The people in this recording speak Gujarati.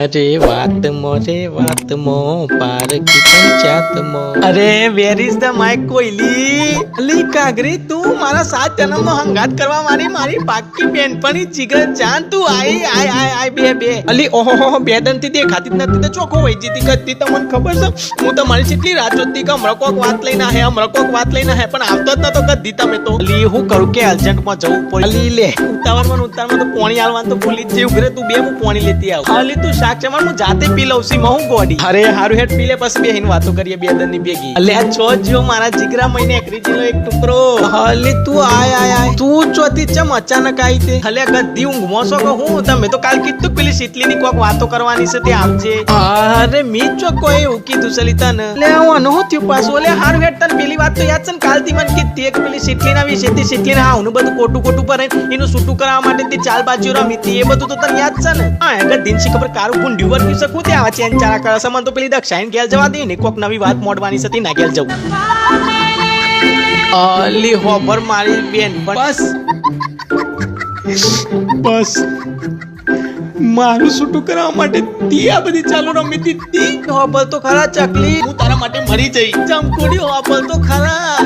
અરે વાત મો પારકી પંચાત મો અરે વેર ઇઝ ધ માય કોયલી અલી કાગરી તું મારા 7 જન્મનો હંગાત કરવા મારી પાકી બેનપણી જીગર જાન તું આઈ બે અલી ઓહો બેદનથી દેખાતી જ નથી તો ચોખ્ખો વઈ જીતી કરતી તમને ખબર છે હું તો મારી કેટલી રાત જોતી કે હમણાં કોક વાત લઈને હે પણ આવતો જ નતો કદી તમે તો અલી હું કરું કે અર્જન્ટમાં જવું પડે અલી લે ઉતાવળમાં તો પોણી આલવાનું તો ભૂલી જ જેવું ઘરે તું બે હું પોણી લેતી આવ અલી તું શાક ચમણ હું જાતે પી લઉં છી હું ગોડી અરે હારું હેડ પી લે પછી બેહીન વાતો કરીએ બે દનની ભેગી અલે આ છો જીઓ મારા જીગરા મહિને એકરીજીનો એક ટુકડો અલી તું આય તું ચોથી ચમ અચાનક આવી તે અલે ગધી ઊંઘમાં છો કે હું તમે તો કાલ કીધું પેલી શીતલીની કોક વાતો કરવાની છે તે આવજે અરે મી ચો કોઈ એવું કીધું સલિતા ને લે હું અનહો થયું પાછું અલે હારું હેડ તને પેલી વાત તો યાદ છે ને કાલથી મને કીધી એક પેલી શીતલીના વિશે તે શીતલીને હા હું બધું કોટું પર એનું સૂટું કરવા માટે તે ચાલ બાજુ રમીતી એ બધું તો તને યાદ છે ને હા એક દિનસી ખબર કારું પુંડ્યું વર્કી શકું તે આવા ચેન ચારા કરે છે મને તો પેલી દક્ષાઈન ગેલ જવા દે ને કોક નવી વાત મોડવાની હતી ના ગેલ જવું અલી હોબર મારી બેન બસ મારું સૂટું કરવા માટે તી આ બધી ચાલુ રમીતી તી હોબર તો ખરા ચકલી હું તારા માટે મરી જઈ ચમકોડી હોબર તો ખરા